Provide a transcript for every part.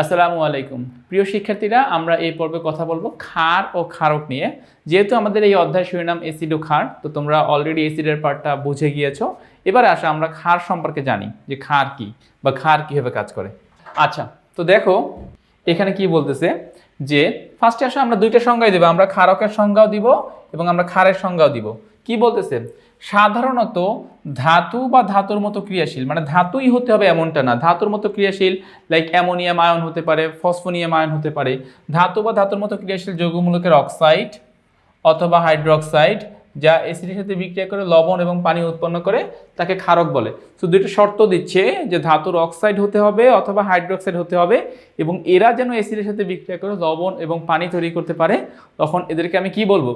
আসসালামু আলাইকুম প্রিয় শিক্ষার্থীরা, আমরা এই পর্বে কথা বলবো ক্ষার ও ক্ষারক নিয়ে। যেহেতু আমাদের এই অধ্যায় শিরোনাম এসিড ও ক্ষার, তো তোমরা অলরেডি এসিডের পার্টটা বুঝে গিয়েছো। এবারে আসো আমরা ক্ষার সম্পর্কে জানি যে ক্ষার কি বা ক্ষার কিভাবে কাজ করে। আচ্ছা, তো দেখো এখানে কি বলতেছে যে ফার্স্টে আসো আমরা দুইটা সংজ্ঞাই দেবো, আমরা ক্ষারকের সংজ্ঞাও দিব এবং আমরা ক্ষারের সংজ্ঞাও দিব। কি বলতেছে, সাধারণত ধাতু বা ধাতুর মতো ক্রিয়াশীল, মানে ধাতুই হতে হবে এমনটা না, ধাতুর মতো ক্রিয়াশীল লাইক অ্যামোনিয়াম আয়ন হতে পারে, ফসফোনিয়াম আয়ন হতে পারে। ধাতু বা ধাতুর মতো ক্রিয়াশীল যৌগমূলকের অক্সাইড অথবা হাইড্রোক্সাইড যা অ্যাসিডের সাথে বিক্রিয়া করে লবণ এবং পানি উৎপন্ন করে তাকে ক্ষারক বলে। তো দুটো শর্ত দিচ্ছে যে ধাতুর অক্সাইড হতে হবে অথবা হাইড্রোক্সাইড হতে হবে, এবং এরা যেন অ্যাসিডের সাথে বিক্রিয়া করে লবণ এবং পানি তৈরি করতে পারে, তখন এদেরকে আমি কি বলবো,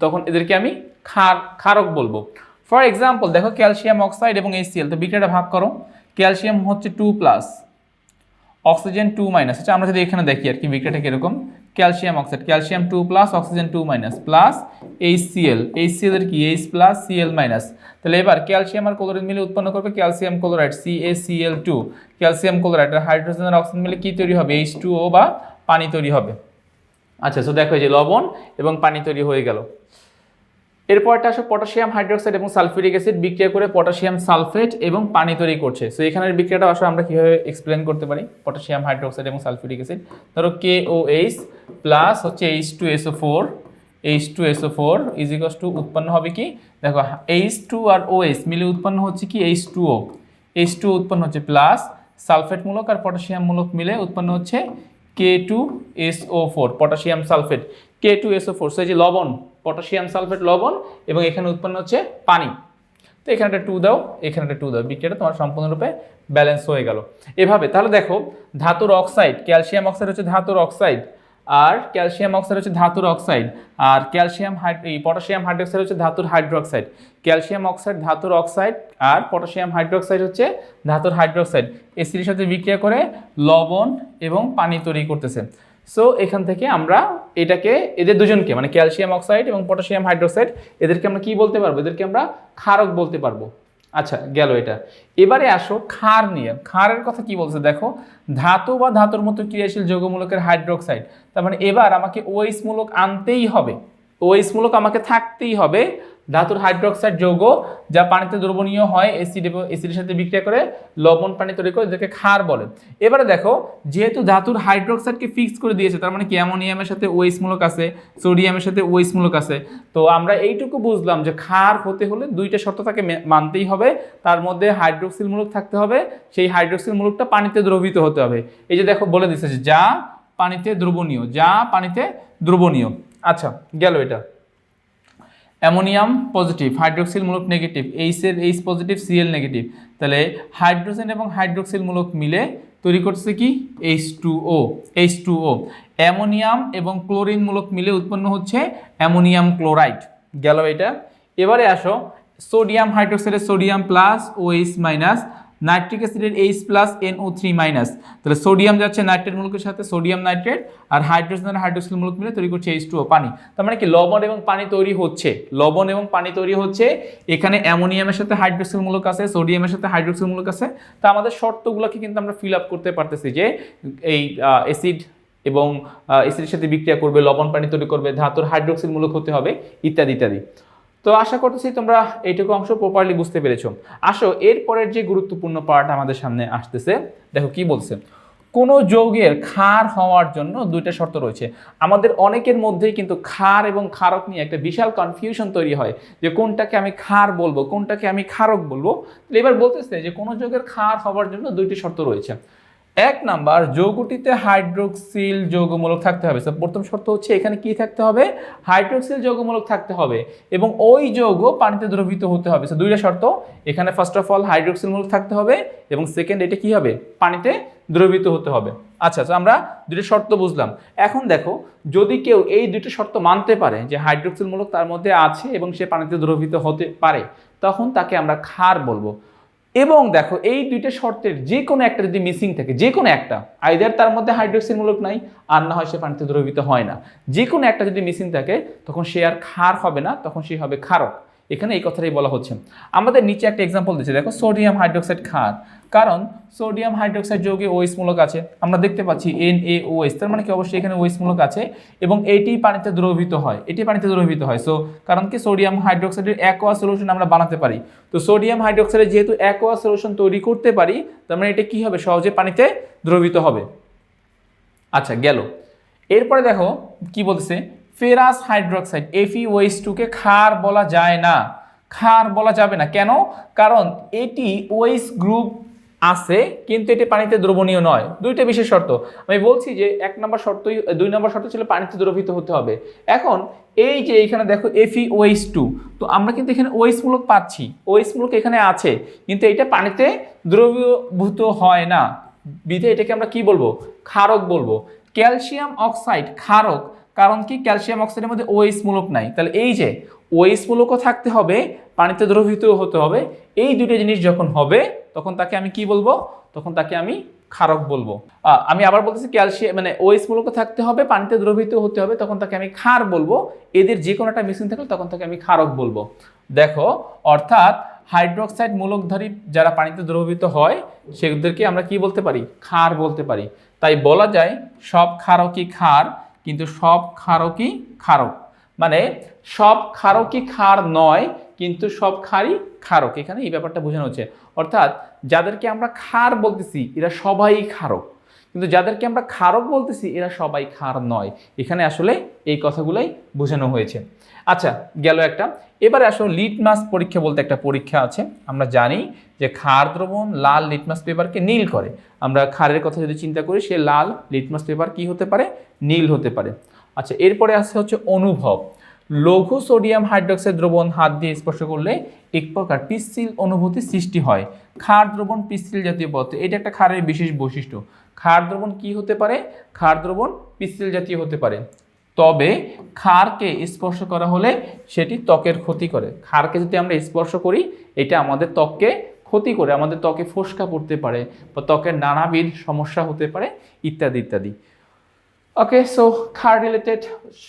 তখন এদেরকে আমি ক্ষারক বলবো। ফর এক্সাম্পল দেখো ক্যালসিয়াম অক্সাইড এবং HCl, তো বিক্রিয়াটা ভাগ করো। ক্যালসিয়াম হচ্ছে 2+, অক্সিজেন 2-। আচ্ছা, আমরা যদি এখানে দেখি আর কি বিক্রিয়াটা কিরকম। Calcium oxide, calcium 2+, oxygen 2- plus HCl, HCl এর কি H+, Cl-। তাহলে এবার ক্যালসিয়াম আর ক্লোরিন মিলে উৎপন্ন করবে calcium chloride CaCl2। Calcium chloride আর হাইড্রোজেন আর অক্সিজেন মিলে কি তৈরি হবে, H2O বা পানি তৈরি হবে। আচ্ছা, তো দেখো এই যে লবণ এবং পানি তৈরি হয়ে গেল। এরপরটা আসলে পটাশিয়াম হাইড্রোক্সাইড এবং সালফিউরিক অ্যাসিড বিক্রিয়া করে পটাশিয়াম সালফেট এবং পানি তৈরি করছে। সো এখানের বিক্রিয়াটা আসলে আমরা কিভাবে এক্সপ্লেন করতে পারি, পটাশিয়াম হাইড্রোক্সাইড এবং সালফিউরিক অ্যাসিড। ধরো KOH প্লাস হচ্ছে H2SO4, H2SO4 is equals to উৎপন্ন হবে কি, দেখো H2 আর OH মিলে উৎপন্ন হচ্ছে কি H2O, H2O উৎপন্ন হচ্ছে প্লাস সালফেট মূলক আর পটাশিয়াম মূলক মিলে উৎপন্ন হচ্ছে K2SO4, potassium sulphate K2SO4। So এই যে লবণ, পটাশিয়াম সালফেট লবণ, এবং এখানে উৎপন্ন হচ্ছে পানি। তো এখানে একটা 2 দাও, এখানে একটা 2 দাও, বিক্রিয়াটা তোমার সম্পূর্ণরূপে ব্যালেন্স হয়ে গেল এভাবে। তাহলে দেখো ধাতুর অক্সাইড, ক্যালসিয়াম অক্সাইড হচ্ছে ধাতুর অক্সাইড, আর ক্যালসিয়াম অক্সাইড হচ্ছে ধাতুর অক্সাইড, আর পটাশিয়াম হাইড্রোক্সাইড হচ্ছে ধাতুর হাইড্রোক্সাইড। ক্যালসিয়াম অক্সাইড ধাতুর অক্সাইড আর পটাশিয়াম হাইড্রোক্সাইড হচ্ছে ধাতুর হাইড্রোক্সাইড, এসিডের সাথে বিক্রিয়া করে লবণ এবং পানি তৈরি করতেছে। সো এখান থেকে আমরা এটাকে, এদের দুজনকে মানে ক্যালসিয়াম অক্সাইড এবং পটাশিয়াম হাইড্রোক্সাইড, এদেরকে আমরা কি বলতে পারবো, এদেরকে আমরা ক্ষারক বলতে পারবো। আচ্ছা, গেল এটা। এবারে আসো ক্ষার নিয়ে। ক্ষারের কথা কি বলছে দেখো, ধাতু বা ধাতুর মতো ক্রিয়াশীল যৌগমূলকের হাইড্রোক্সাইড। তার মানে এবার আমাকে OH মূলক আনতেই হবে, OH মূলক আমাকে থাকতেই হবে, ধাতুর হাইড্রোক্সাইড যৌগ যা পানিতে দ্রবণীয় হয়, এসিডের সাথে বিক্রিয়া করে লবণ পানি তৈরি করে, এদেরকে ক্ষার বলে। এবারে দেখো যেহেতু ধাতুর হাইড্রোক্সাইডকে ফিক্স করে দিয়েছে, তার মানে কি অ্যামোনিয়ামের সাথে OH মূলক আছে, সোডিয়ামের সাথে OH মূলক আছে। তো আমরা এইটুকু বুঝলাম যে ক্ষার হতে হলে দুইটা শর্ত তাকে মানতেই হবে, তার মধ্যে হাইড্রোক্সিল মূলক থাকতে হবে, সেই হাইড্রোক্সিল মূলকটা পানিতে দ্রবীত হতে হবে। এই যে দেখো বলে দিচ্ছে যা পানিতে দ্রবণীয়, যা পানিতে দ্রবণীয়। আচ্ছা, গেল এটা। অ্যামোনিয়াম পজিটিভ, হাইড্রোক্সিল মূলক negative, H positive, Cl negative. তাহলে হাইড্রোজেন এবং হাইড্রোক্সিল মূলক মিলে তৈরি করছে কি H2O। অ্যামোনিয়াম এবং ক্লোরিন মূলক মিলে উৎপন্ন হচ্ছে অ্যামোনিয়াম ক্লোরাইড। গেল এটা। এবারে আসো সোডিয়াম হাইড্রোক্সাইডের সোডিয়াম প্লাস OH-, নাইট্রিক অ্যাসিডের H+NO3-। তাহলে সোডিয়াম যাচ্ছে নাইট্রেট মূলকের সাথে, সোডিয়াম নাইট্রেট, আর হাইড্রোজেন আর হাইড্রোক্সিল মূলক মিলে তৈরি করছে H2O, পানি। তার মানে কি লবণ এবং পানি তৈরি হচ্ছে, লবণ এবং পানি তৈরি হচ্ছে। এখানে অ্যামোনিয়ামের সাথে হাইড্রোক্সিল মূলক আছে, সোডিয়ামের সাথে হাইড্রোক্সিল মূলক আছে। তো আমাদের শর্তগুলোকে কিন্তু আমরা ফিল আপ করতে পারতেছি যে এই অ্যাসিড এবং অ্যাসিডের সাথে বিক্রিয়া করবে, লবণ পানি তৈরি করবে, ধাতুর হাইড্রোক্সিল মূলক হতে হবে, ইত্যাদি ইত্যাদি। তো আশা করতেছি তোমরা এইটুকু অংশ প্রপারলি বুঝতে পেরেছো। আসো এরপরের যে গুরুত্বপূর্ণ পার্ট আমাদের সামনে আসতেছে, দেখো কি বলছে। কোনো যৌগের ক্ষার হওয়ার জন্য দুইটা শর্ত রয়েছে। আমাদের অনেকের মধ্যেই কিন্তু ক্ষার এবং ক্ষারক নিয়ে একটা বিশাল কনফিউশন তৈরি হয় যে কোনটাকে আমি ক্ষার বলবো, কোনটাকে আমি ক্ষারক বলবো। এবার বলতেছে যে কোনো যৌগের ক্ষার হওয়ার জন্য দুইটি শর্ত রয়েছে। এক নাম্বার, যৌগটিতে হাইড্রোক্সিল যৌগমূলক থাকতে হবে। প্রথম শর্ত হচ্ছে এখানে কি থাকতে হবে, হাইড্রোক্সিল যৌগমূলক থাকতে হবে, এবং ওই যৌগ পানিতে দ্রবীত হতে হবে। দুইটা শর্ত এখানে, ফার্স্ট অফ অল হাইড্রোক্সিল মূলক থাকতে হবে, এবং সেকেন্ড এটা কি হবে, পানিতে দ্রবীত হতে হবে। আচ্ছা, তো আমরা দুটো শর্ত বুঝলাম। এখন দেখো যদি কেউ এই দুটো শর্ত মানতে পারে যে হাইড্রোক্সিল মূলক তার মধ্যে আছে এবং সে পানিতে দ্রবীত হতে পারে, তখন তাকে আমরা ক্ষার বলবো। এবং দেখো এই দুইটা শর্তের যে কোনো একটা যদি মিসিং থাকে, যে কোনো একটা, আইদার তার মধ্যে হাইড্রোক্সিল মূলক নাই, আর না হয় সে পানিতে দ্রবীত হয় না, যে কোনো একটা যদি মিসিং থাকে তখন সে আর ক্ষার হবে না, তখন সে হবে ক্ষারক। এখানে এই কথাটাই বলা হচ্ছে। আমাদের নিচে একটা এক্সাম্পল দিচ্ছে, দেখো সোডিয়াম হাইড্রোক্সাইড ক্ষার, কারণ সোডিয়াম হাইড্রোক্সাইড যৌগে OH মূলক আছে, আমরা দেখতে পাচ্ছি NaOH, তার মানে কি অবশ্যই এখানে OH মূলক আছে এবং এটি পানিতে দ্রবীভূত হয়, এটি পানিতে দ্রবীভূত হয়। সো কারণ কি সোডিয়াম হাইড্রোক্সাইডের অ্যাকোয়া সলিউশন আমরা বানাতে পারি, তো সোডিয়াম হাইড্রোক্সাইডের যেহেতু অ্যাকোয়া সলিউশন তৈরি করতে পারি, তার মানে এটা কি হবে, সহজে পানিতে দ্রবীভূত হবে। আচ্ছা গেল। এরপরে দেখো কি বলতেছে, ফেরাস হাইড্রোক্সাইড FeOH2 কে ক্ষার বলা যায় না, ক্ষার বলা যাবে না। কেন? কারণ এটি OH গ্রুপ আছে কিন্তু এটি পানিতে দ্রবণীয় নয়। দুইটা বিশেষ শর্ত আমি বলছি যে 1 নম্বর শর্তই, 2 নম্বর শর্ত ছিল পানিতে দ্রবীভূত হতে হবে। এখন এই যে এখানে দেখো FeOH2, তো আমরা কিন্তু এখানে OH মূলক পাচ্ছি, OH মূলক এখানে আছে কিন্তু এটা পানিতে দ্রবীভূত হয় না, বিধে এটাকে আমরা কি বলবো, ক্ষারক বলবো। ক্যালসিয়াম অক্সাইড ক্ষারক, কারণ কি ক্যালসিয়াম অক্সাইডের মধ্যে OH মূলক নাই, তাহলে এই যে OH মূলকও থাকতে হবে, পানিতে দ্রবীভূত হতে হবে, এই দুটো জিনিস যখন হবে তখন তাকে আমি কি বলবো, তখন তাকে আমি ক্ষারক বলবো। আমি আবার বলতেছি ক্যালসিয়াম মানে OH মূলকও থাকতে হবে, পানিতে দ্রবীভূত হতে হবে, তখন তাকে আমি ক্ষার বলবো। এদের যে কোনো একটা মিসিং থাকলে তখন তাকে আমি ক্ষারক বলবো। দেখো অর্থাৎ হাইড্রোক্সাইড মূলকধারী যারা পানিতে দ্রবীভূত হয় সেগুলোদেরকে আমরা কি বলতে পারি, ক্ষার বলতে পারি। তাই বলা যায় সব ক্ষারকই ক্ষার কিন্তু সব ক্ষারকই ক্ষারক, মানে সব ক্ষারকই ক্ষার নয় কিন্তু সব ক্ষারই ক্ষারক, এখানে এই ব্যাপারটা বোঝানো হচ্ছে। অর্থাৎ যাদেরকে আমরা ক্ষার বলতেছি এরা সবাই ক্ষারক, কিন্তু যাদেরকে আমরা ক্ষারক বলতেছি এরা সবাই ক্ষার নয়, এখানে আসলে এই কথাগুলোই বোঝানো হয়েছে। আচ্ছা গেল একটা। এবারে আসলে লিটমাস পরীক্ষা বলতে একটা পরীক্ষা আছে, আমরা জানি যে ক্ষার দ্রবণ লাল লিটমাস পেপারকে নীল করে। আমরা ক্ষারের কথা যদি চিন্তা করি সে লাল, লিটমাস পেপার কি হতে পারে, নীল হতে পারে। আচ্ছা এরপরে আসছে হচ্ছে অনুভব। লঘু সোডিয়াম হাইড্রোক্সাইড দ্রবণ হাত দিয়ে স্পর্শ করলে এক প্রকার পিচ্ছিল অনুভূতি সৃষ্টি হয়। ক্ষার দ্রবণ পিচ্ছিল জাতীয় পদার্থ, এটা একটা ক্ষারের বিশেষ বৈশিষ্ট্য। ক্ষার দ্রবণ কি হতে পারে, ক্ষার দ্রবণ পিচ্ছিল জাতীয় হতে পারে, তবে ক্ষারকে স্পর্শ করা হলে সেটি ত্বকের ক্ষতি করে। ক্ষারকে যদি আমরা স্পর্শ করি এটা আমাদের ত্বককে ক্ষতি করে, আমাদের ত্বকে ফোস্কা পড়তে পারে বা ত্বকের নানাবিধ সমস্যা হতে পারে ইত্যাদি ইত্যাদি। ওকে, সো ক্ষার রিলেটেড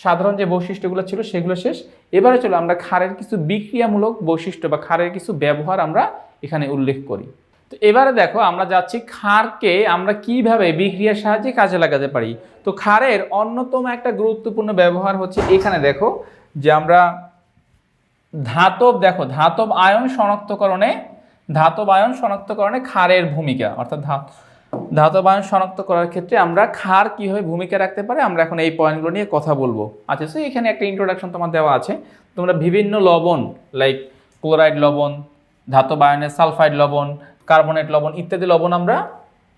সাধারণ যে বৈশিষ্ট্যগুলো ছিল সেগুলো শেষ। এবারে চলো আমরা ক্ষারের কিছু বিক্রিয়ামূলক বৈশিষ্ট্য বা ক্ষারের কিছু ব্যবহার আমরা এখানে উল্লেখ করি। তো এবারে দেখো আমরা যাচ্ছি ক্ষারকে আমরা কিভাবে বিক্রিয়ার সাহায্যে কাজে লাগাতে পারি। তো ক্ষারের অন্যতম একটা গুরুত্বপূর্ণ ব্যবহার হচ্ছে এখানে দেখো যে আমরা ধাতব আয়ন শনাক্তকরণে ক্ষারের ভূমিকা, অর্থাৎ ধাতব আয়ন শনাক্ত করার ক্ষেত্রে আমরা ক্ষার কিভাবে ভূমিকা রাখতে পারে আমরা এখন এই পয়েন্টগুলো নিয়ে কথা বলবো। আচ্ছা সো এখানে একটা ইন্ট্রোডাকশন তোমার দেওয়া আছে, তোমরা বিভিন্ন লবণ লাইক ক্লোরাইড লবণ, ধাতব আয়নের সালফাইড লবণ, কার্বনেট লবণ ইত্যাদি লবণ আমরা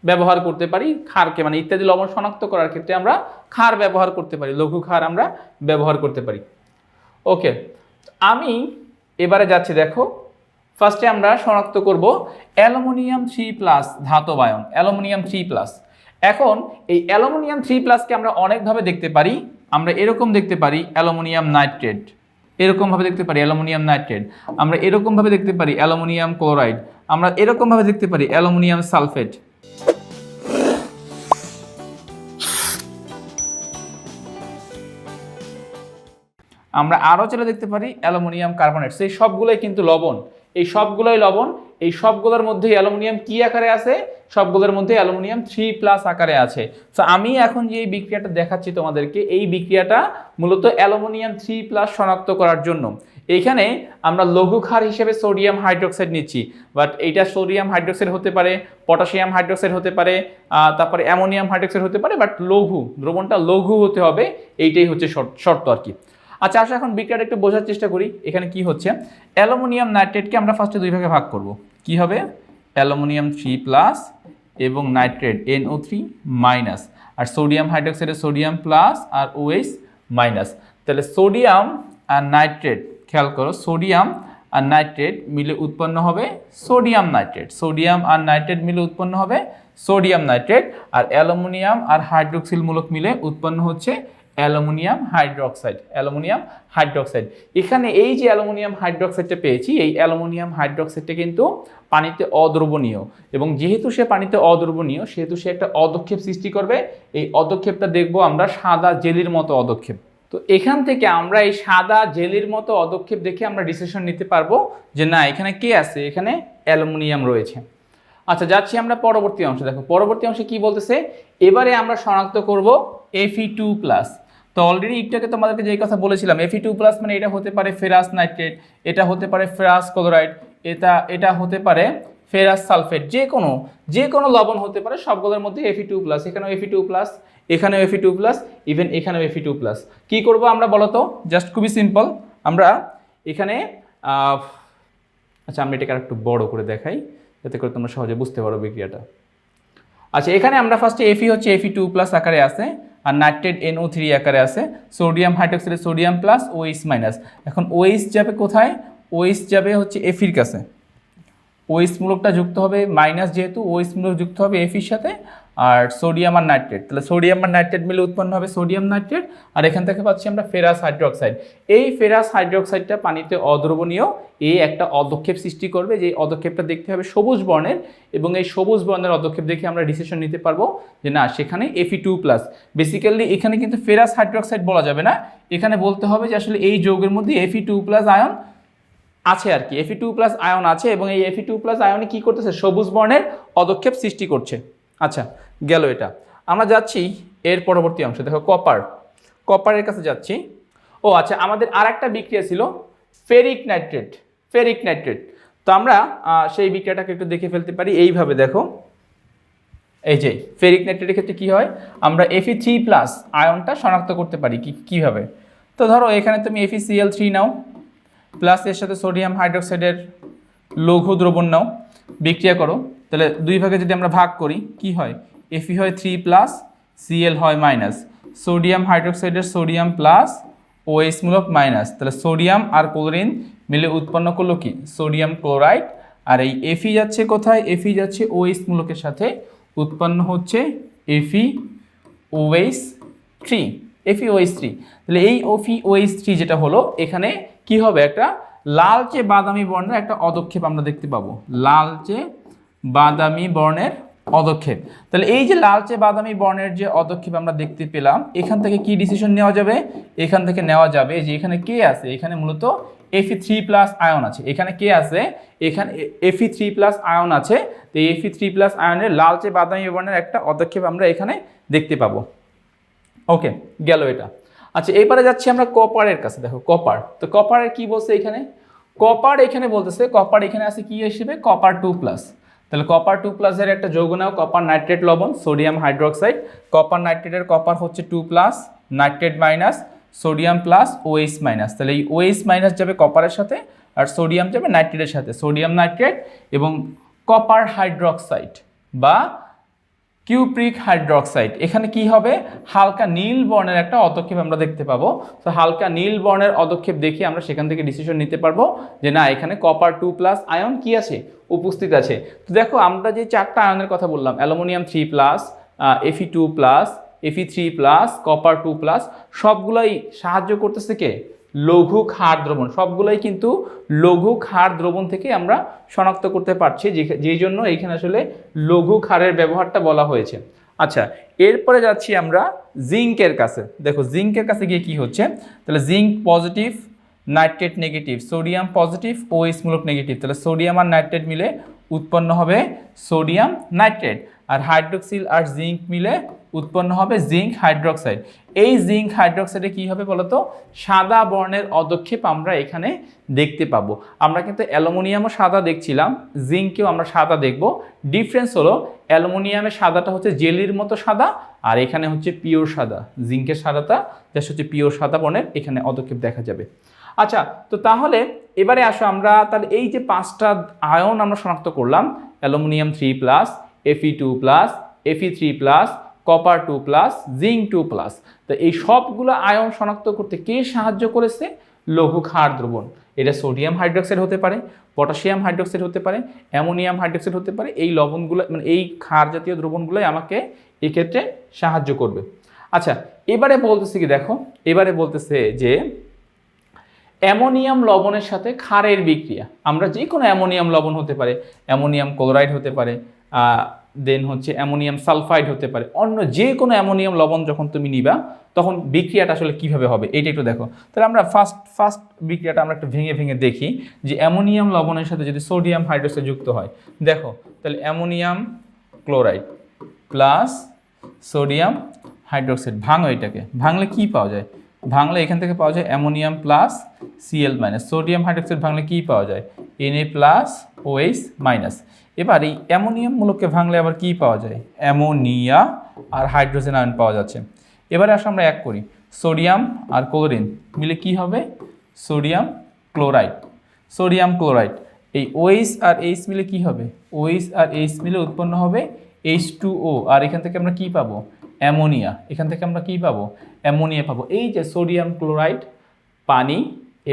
ব্যবহার করতে পারি ক্ষারকে, মানে ইত্যাদি লবণ শনাক্ত করার ক্ষেত্রে আমরা ক্ষার ব্যবহার করতে পারি, লঘু ক্ষার আমরা ব্যবহার করতে পারি। ওকে, আমি এবারে যাচ্ছি, দেখো ফার্স্টে আমরা শনাক্ত করব অ্যালুমিনিয়াম 3+ ধাতব আয়ন, অ্যালুমিনিয়াম 3+। এখন এই অ্যালুমিনিয়াম 3+কে আমরা অনেকভাবে দেখতে পারি, আমরা এরকম দেখতে পারি অ্যালুমিনিয়াম নাইট্রেট, এরকমভাবে দেখতে পারি অ্যালুমিনিয়াম নাইট্রেট, আমরা এরকমভাবে দেখতে পারি অ্যালুমিনিয়াম ক্লোরাইড, আমরা এরকমভাবে দেখতে পারি অ্যালুমিনিয়াম সালফেট। আমরা আরও চলে দেখতে পারি অ্যালুমিনিয়াম কার্বনেট। সেই সবগুলোই কিন্তু লবণ, এই সবগুলোই লবণ, এই সবগুলোর মধ্যে অ্যালুমিনিয়াম কি আকারে আছে, সবগুলোর মধ্যে অ্যালুমিনিয়াম 3+ আকারে আছে। তো আমি এখন যে বিক্রিয়াটা দেখাচ্ছি তোমাদেরকে, এই বিক্রিয়াটা মূলত অ্যালুমিনিয়াম 3+ শনাক্ত করার জন্য। এইখানে আমরা লঘু ক্ষার হিসেবে সোডিয়াম হাইড্রোক্সাইড নিচ্ছি, বাট এইটা সোডিয়াম হাইড্রোক্সাইড হতে পারে, পটাশিয়াম হাইড্রোক্সাইড হতে পারে, তারপরে অ্যামোনিয়াম হাইড্রোক্সাইড হতে পারে, বাট লঘু, দ্রবণটা লঘু হতে হবে, এইটাই হচ্ছে শর্ত আর কি। আচ্ছা আসলে এখন বিক্রিয়াটা একটু বোঝার চেষ্টা করি। এখানে কি হচ্ছে, অ্যালুমিনিয়াম নাইট্রেটকে আমরা ফার্স্টে দুই ভাগে ভাগ করব। কি হবে, অ্যালুমিনিয়াম 3+ এবং নাইট্রেট NO3-, আর সোডিয়াম হাইড্রোক্সাইডে সোডিয়াম প্লাস আর OH-। তাহলে সোডিয়াম আর নাইট্রেট, খেয়াল করো, সোডিয়াম আর নাইট্রেট মিলে উৎপন্ন হবে সোডিয়াম নাইট্রেট, সোডিয়াম আর নাইট্রেট মিলে উৎপন্ন হবে সোডিয়াম নাইট্রেট, আর অ্যালুমিনিয়াম আর হাইড্রোক্সিল মূলক মিলে উৎপন্ন হচ্ছে অ্যালুমিনিয়াম হাইড্রোক্সাইড, অ্যালুমিনিয়াম হাইড্রোক্সাইড। এখানে এই যে অ্যালুমিনিয়াম হাইড্রোক্সাইডটা পেয়েছি, এই অ্যালুমিনিয়াম হাইড্রোক্সাইডটা কিন্তু পানিতে অদ্রবণীয়, এবং যেহেতু সে পানিতে অদ্রবণীয় সেহেতু সে একটা অদক্ষেপ সৃষ্টি করবে। এই অদক্ষেপটা দেখবো আমরা সাদা জেলির মতো অদক্ষেপ। তো তো এখান থেকে আমরা এই সাদা জেলির মতো পদক্ষেপ দেখে আমরা ডিসিশন নিতে পারবো যে না এখানে কে আছে, এখানে অ্যালুমিনিয়াম রয়েছে। আচ্ছা যাচ্ছি আমরা পরবর্তী অংশে। দেখো পরবর্তী অংশে কি বলতেছে, এবারে আমরা শনাক্ত করব Fe2+। তো অলরেডি একটাকে তোমাদেরকে যেই কথা বলেছিলাম, Fe2+ মানে এটা হতে পারে ফেরাস নাইট্রেট, এটা হতে পারে ফেরাস ক্লোরাইড, এটা হতে পারে ফেরাস সালফেট, যে কোনো লবণ হতে পারে, সবগুলোর মধ্যে Fe2+। এখানেও Fe2+, এখানেও Fe2+, ইভেন এখানেও Fe2+। কি করব আমরা বলো তো? জাস্ট খুবই সিম্পল, আমরা এখানে আচ্ছা আমি এটাকে আরেকটু বড় করে দেখাই যাতে করে তোমরা সহজে বুঝতে পারো বিক্রিয়াটা। আচ্ছা এখানে আমরা ফার্স্টে Fe হচ্ছে Fe2+ আকারে আছে, আর নাইট্রেট NO3 আকারে আছে, sodium hydroxide sodium plus OH-। এখন OH যাবে কোথায়? OH যাবে হচ্ছে Fe এর কাছে, OH মূলকটা যুক্ত হবে মাইনাস, যেহেতু OH মূলক যুক্ত হবে Fe এর সাথে, আর সোডিয়াম আর নাইট্রেট, তাহলে সোডিয়াম আর নাইট্রেট মিলে উৎপন্ন হবে সোডিয়াম নাইট্রেট। আর এখান থেকে পাচ্ছি আমরা ফেরাস হাইড্রোক্সাইড। এই ফেরাস হাইড্রোক্সাইডটা পানিতে অদ্রবণীয়, এই একটা অদক্ষেপ সৃষ্টি করবে, যে অদক্ষেপটা দেখতে হবে সবুজ বর্ণের, এবং এই সবুজ বর্ণের অদক্ষেপ দেখে আমরা ডিসিশন নিতে পারবো যে না সেখানে Fe2+। বেসিক্যালি এখানে কিন্তু ফেরাস হাইড্রোক্সাইড বলা যাবে না, এখানে বলতে হবে যে আসলে এই যৌগের মধ্যে Fe2+ আয়ন আছে আর কি, Fe2+ আয়ন আছে, এবং এই Fe2+ আয়নে কি করতেছে, সবুজ বর্ণের অদক্ষেপ সৃষ্টি করছে। আচ্ছা গেল এটা। আমরা যাচ্ছি এর পরবর্তী অংশে। দেখো কপারের কাছে যাচ্ছি। ও আচ্ছা, আমাদের আর একটা বিক্রিয়া ছিল ফেরিক নাইট্রেট। তো আমরা সেই বিক্রিয়াটাকে একটু দেখে ফেলতে পারি এইভাবে। দেখো এই যে ফেরিক নাইট্রেটের ক্ষেত্রে কি হয়, আমরা Fe3+ আয়নটা শনাক্ত করতে পারি কিভাবে। তো ধরো এখানে তুমি FeCl3 নাও, প্লাস এর সাথে সোডিয়াম হাইড্রোক্সাইডের লঘু দ্রবণ নাও, বিক্রিয়া করো, তাহলে দুই ভাগে যদি আমরা ভাগ করি কি হয়, Fe হয় 3+, Cl হয় মাইনাস, সোডিয়াম হাইড্রোক্সাইডের সোডিয়াম প্লাস, OH মূলক মাইনাস, তাহলে সোডিয়াম আর ক্লোরিন মিলে উৎপন্ন করলো কি, সোডিয়াম ক্লোরাইড। আর এই Fe যাচ্ছে কোথায়, Fe যাচ্ছে OH মূলকের সাথে, উৎপন্ন হচ্ছে FeOH3। তাহলে এই FeOH3 যেটা হলো, এখানে কি হবে, একটা লালচে বাদামি বর্ণের একটা অদক্ষেপ আমরা দেখতে পাবো, লালচে বাদামি বর্ণের অদক্ষেপ। তাহলে এই যে লালচে বাদামি বর্ণের যে অদক্ষেপ আমরা দেখতে পেলাম, এখান থেকে কি ডিসিশন নেওয়া যাবে, এখান থেকে নেওয়া যাবে যে এখানে কে আছে, এখানে মূলত Fe3+ আয়ন আছে। এখানে কে আছে, এখানে Fe3+ আয়ন আছে। তো এই Fe3+ আয়নের লালচে বাদামি বর্ণের একটা অদক্ষেপ আমরা এখানে দেখতে পাবো। ওকে গেল এটা। আচ্ছা এবারে যাচ্ছি আমরা কপারের কাছে। দেখো তো কপারের কি বলছে এখানে, এখানে বলতেছে কপার এখানে আছে কি হিসেবে, copper2+। তাহলে copper2+ এর একটা যৌগ নাও, কপার নাইট্রেট লবণ, সোডিয়াম হাইড্রোক্সাইড, কপার নাইট্রেটের কপার হচ্ছে 2+, nitrate minus, sodium plus, OH-। তাহলে এই OH- যাবে কপারের সাথে, আর সোডিয়াম যাবে নাইট্রেটের সাথে, সোডিয়াম নাইট্রেট এবং কপার হাইড্রোক্সাইড বা কিউপ্রিক হাইড্রোক্সাইড। এখানে কি হবে, হালকা নীল বর্ণের একটা অদক্ষেপ আমরা দেখতে পাবো। তো হালকা নীল বর্ণের অদক্ষেপ দেখে আমরা সেখান থেকে ডিসিশন নিতে পারবো যে না এখানে copper2+ আয়ন কি আছে, উপস্থিত আছে। তো দেখো আমরা যে চারটা আয়নের কথা বললাম, অ্যালুমিনিয়াম 3+, Fe2+, Fe3+, copper2+, সবগুলাই সাহায্য করতেছে কে, লঘু ক্ষার দ্রবণ। সবগুলাই কিন্তু লঘু ক্ষার দ্রবণ থেকে আমরা শনাক্ত করতে পারছি, যেই জন্য এইখানে আসলে লঘু ক্ষারের ব্যবহারটা বলা হয়েছে। আচ্ছা এরপরে যাচ্ছি আমরা জিঙ্কের কাছে। দেখো জিঙ্কের কাছে গিয়ে কি হচ্ছে, তাহলে zinc positive, nitrate negative, sodium positive, OH মূলক নেগেটিভ। তাহলে সোডিয়াম আর নাইট্রেট মিলে উৎপন্ন হবে সোডিয়াম নাইট্রেট, আর হাইড্রোক্সিল আর জিঙ্ক মিলে উৎপন্ন হবে জিঙ্ক হাইড্রোক্সাইড। এই জিঙ্ক হাইড্রোক্সাইডে কি হবে বলতো, সাদা বর্ণের অদক্ষেপ আমরা এখানে দেখতে পাবো। আমরা কিন্তু অ্যালুমিনিয়ামও সাদা দেখছিলাম, জিঙ্কেও আমরা সাদা দেখব। ডিফারেন্স হলো অ্যালুমিনিয়ামের সাদাটা হচ্ছে জেলির মতো সাদা, আর এখানে হচ্ছে পিওর সাদা। জিঙ্কের সাদাটা জাস্ট হচ্ছে পিওর সাদা বর্ণের, এখানে অদক্ষেপ দেখা যাবে। আচ্ছা তো তাহলে এবারে আসো আমরা তাহলে এই যে পাঁচটা আয়ন আমরা শনাক্ত করলাম, aluminium 3+, Fe2+, Fe3+, copper2+, zinc 2+। তো এই সবগুলো আয়ন শনাক্ত করতে কে সাহায্য করেছে, লঘু ক্ষার দ্রবণ। এটা সোডিয়াম হাইড্রোক্সাইড হতে পারে, পটাশিয়াম হাইড্রোক্সাইড হতে পারে, অ্যামোনিয়াম হাইড্রোক্সাইড হতে পারে। এই লবণগুলো মানে এই ক্ষার জাতীয় দ্রবণগুলোই আমাকে এক্ষেত্রে সাহায্য করবে। আচ্ছা এবারে বলতেছে কি, দেখো এবারে বলতেছে যে অ্যামোনিয়াম লবণের সাথে ক্ষারের বিক্রিয়া। আমরা যে কোনো অ্যামোনিয়াম লবণ হতে পারে, অ্যামোনিয়াম ক্লোরাইড হতে পারে, দেন হচ্ছে অ্যামোনিয়াম সালফাইড হতে পারে, অন্য যে কোনো অ্যামোনিয়াম লবণ যখন তুমি নিবা তখন বিক্রিয়াটা আসলে কিভাবে হবে এইটা একটু দেখো। তাহলে আমরা ফার্স্ট বিক্রিয়াটা আমরা একটু ভেঙে ভেঙে দেখি যে অ্যামোনিয়াম লবণের সাথে যদি সোডিয়াম হাইড্রোক্সাইড যুক্ত হয়, দেখো তাহলে ammonium chloride plus sodium hydroxide, ভাঙো এটাকে, ভাঙলে কি পাওয়া যায়? ভাঙলে এখান থেকে পাওয়া যায় ammonium plus Cl minus, sodium hydroxide ভাঙলে কি পাওয়া যায়? Na plus OH minus. এবার এই অ্যামোনিয়াম মূলককে ভাঙলে আবার কি পাওয়া যায়? অ্যামোনিয়া আর হাইড্রোজেন আয়ন পাওয়া যাচ্ছে। এবারে আসলে আমরা এক করি, সোডিয়াম আর ক্লোরিন মিলে কি হবে? Sodium chloride. সোডিয়াম ক্লোরাইড, এই OH আর H মিলে কি হবে? OH আর H মিলে উৎপন্ন হবে H2O, আর এখান থেকে আমরা কি পাবো? অ্যামোনিয়া। এখান থেকে আমরা কি পাবো? অ্যামোনিয়া পাবো। এই যে সোডিয়াম ক্লোরাইড, পানি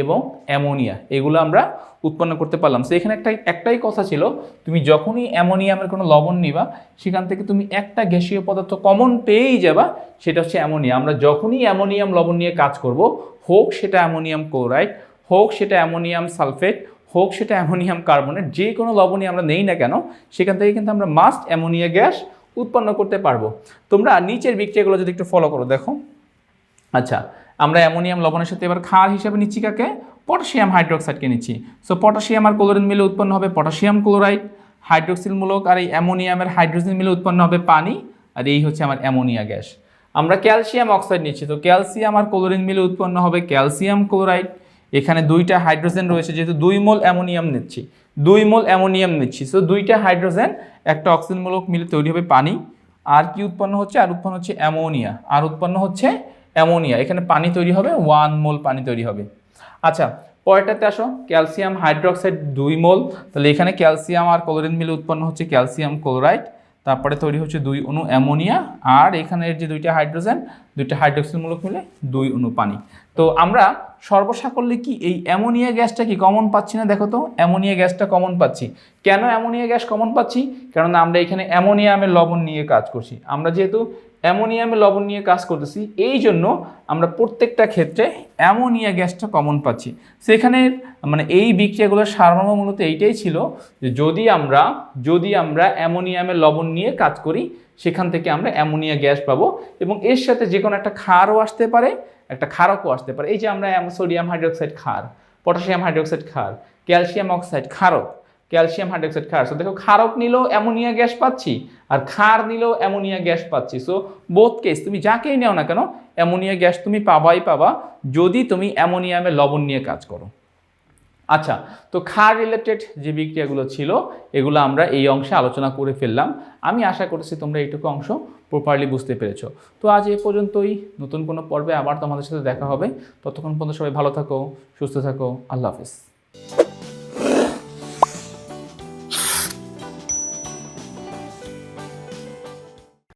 এবং অ্যামোনিয়া, এগুলো আমরা উৎপন্ন করতে পারলাম। সো এখানে একটাই কথা ছিল, তুমি যখনই অ্যামোনিয়ামের কোনো লবণ নিবা সেখান থেকে তুমি একটা গ্যাসীয় পদার্থ কমন পেয়েই যাবা, সেটা হচ্ছে অ্যামোনিয়া। আমরা যখনই অ্যামোনিয়াম লবণ নিয়ে কাজ করব, হোক সেটা অ্যামোনিয়াম ক্লোরাইড, হোক সেটা অ্যামোনিয়াম সালফেট, হোক সেটা অ্যামোনিয়াম কার্বনেট, যে কোনো লবণই আমরা নেই না কেন সেখান থেকে কিন্তু আমরা মাস্ট অ্যামোনিয়া গ্যাস উৎপন্ন করতে পারবো। তোমরা নিচের বিক্রিয়াগুলো যদি একটু ফলো করো দেখো। আচ্ছা, আমরা অ্যামোনিয়াম লবণের সাথে এবার ক্ষার হিসেবে নিচ্ছি কাকে? পটাশিয়াম হাইড্রোক্সাইডকে নিচ্ছি। সো পটাশিয়াম আর ক্লোরিন মিলে উৎপন্ন হবে পটাশিয়াম ক্লোরাইড, হাইড্রোক্সিল মূলক আর এই অ্যামোনিয়ামের হাইড্রোজেন মিলে উৎপন্ন হবে পানি, আর এই হচ্ছে আমার অ্যামোনিয়া গ্যাস। আমরা ক্যালসিয়াম অক্সাইড নিচ্ছি, তো ক্যালসিয়াম আর ক্লোরিন মিলে উৎপন্ন হবে ক্যালসিয়াম ক্লোরাইড। এখানে দুইটা হাইড্রোজেন রয়েছে, যেহেতু 2 মোল অ্যামোনিয়াম নিচ্ছি, 2 মোল অ্যামোনিয়াম নিচ্ছি, সো দুইটা হাইড্রোজেন একটা অক্সিজেন মূলক মিলে তৈরি হবে পানি। আর কি উৎপন্ন হচ্ছে? আর উৎপন্ন হচ্ছে অ্যামোনিয়া, আর উৎপন্ন হচ্ছে অ্যামোনিয়া। এখানে পানি তৈরি হবে, 1 মোল পানি তৈরি হবে। আচ্ছা, পরেরটাতে আসো, ক্যালসিয়াম হাইড্রোক্সাইড 2 মোল, তাহলে এখানে ক্যালসিয়াম আর ক্লোরিন মিলে উৎপন্ন হচ্ছে ক্যালসিয়াম ক্লোরাইড, তারপরে তৈরি হচ্ছে 2 অণু অ্যামোনিয়া, আর এখানে যে দুইটা হাইড্রোজেন, দুইটা হাইড্রোক্সিল মূলক মিলে 2 অণু পানি। তো আমরা সর্বসাকল্যে কি এই অ্যামোনিয়া গ্যাসটা কি কমন পাচ্ছি না? দেখো তো, অ্যামোনিয়া গ্যাসটা কমন পাচ্ছি। কেন অ্যামোনিয়া গ্যাস কমন পাচ্ছি? কারণ আমরা এখানে অ্যামোনিয়ামের লবণ নিয়ে কাজ করছি। আমরা যেহেতু অ্যামোনিয়ামের লবণ নিয়ে কাজ করতেছি, এই জন্য আমরা প্রত্যেকটা ক্ষেত্রে অ্যামোনিয়া গ্যাসটা কমন পাচ্ছি। সেখানে মানে এই বিক্রিয়াগুলোর সারমর্ম মূলত এইটাই ছিল যে যদি আমরা অ্যামোনিয়ামের লবণ নিয়ে কাজ করি সেখান থেকে আমরা অ্যামোনিয়া গ্যাস পাবো, এবং এর সাথে যে কোনো একটা ক্ষারও আসতে পারে, একটা ক্ষারকও আসতে পারে। এই যে আমরা সোডিয়াম হাইড্রোক্সাইড ক্ষার, পটাশিয়াম হাইড্রোক্সাইড ক্ষার, ক্যালসিয়াম অক্সাইড ক্ষারক, ক্যালসিয়াম হাইড্রোক্সাইড ক্ষার। সো দেখো, ক্ষারক নিলেও অ্যামোনিয়া গ্যাস পাচ্ছি, আর ক্ষার নিলেও অ্যামোনিয়া গ্যাস পাচ্ছি। সো বোথ কেস তুমি যাকেই নাও না কেন অ্যামোনিয়া গ্যাস তুমি পাবাই পাবা, যদি তুমি অ্যামোনিয়ামের লবণ নিয়ে কাজ করো। আচ্ছা, তো ক্ষার রিলেটেড যে বিক্রিয়াগুলো ছিল এগুলো আমরা এই অংশে আলোচনা করে ফেললাম। আমি আশা করছি তোমরা এইটুকু অংশ প্রপারলি বুঝতে পেরেছো। তো আজ এ পর্যন্তই, নতুন কোনো পর্বে আবার তোমাদের সাথে দেখা হবে। ততক্ষণ পর্যন্ত সবাই ভালো থাকো, সুস্থ থাকো, আল্লাহ হাফেজ।